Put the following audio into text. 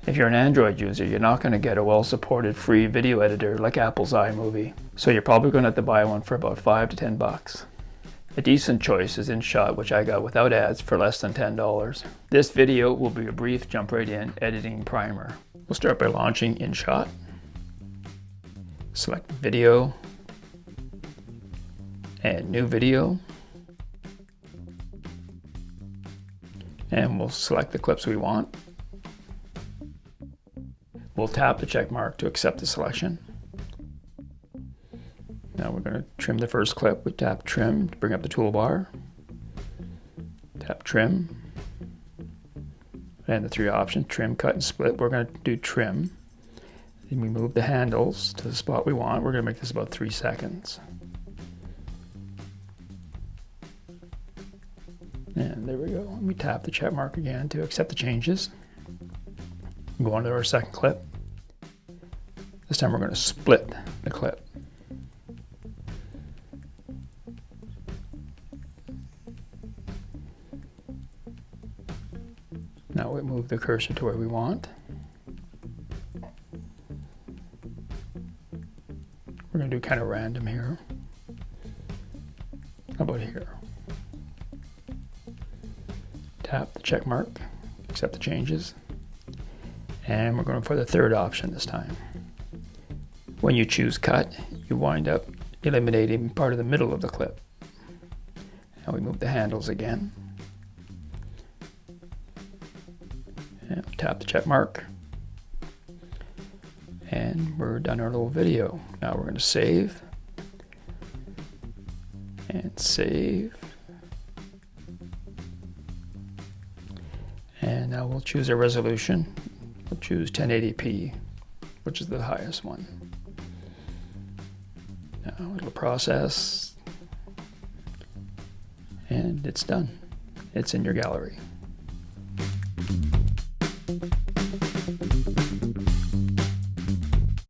If you're an Android user, you're not going to get a well-supported free video editor like Apple's iMovie, so you're probably going to have to buy one for about $5 to $10. A decent choice is InShot, which I got without ads for less than $10. This video will be a brief jump right in editing primer. We'll start by launching InShot. Select video, and new video. And we'll select the clips we want. We'll tap the check mark to accept the selection. Now we're going to trim the first clip. We tap trim to bring up the toolbar. Tap trim. And the three options, trim, cut, and split. We're going to do trim. Then we move the handles to the spot we want. We're going to make this about 3 seconds. And there we go. We tap the check mark again to accept the changes. Go on to our second clip. This time we're going to split the clip. Now we move the cursor to where we want. We're going to do kind of random here. How about here? Tap the check mark, accept the changes. And we're going for the third option this time. When you choose cut, you wind up eliminating part of the middle of the clip. Now we move the handles again. And tap the check mark. And we're done our little video. Now we're going to save. And save. And now we'll choose a resolution. We'll choose 1080p, which is the highest one. Now it'll process, and it's done. It's in your gallery.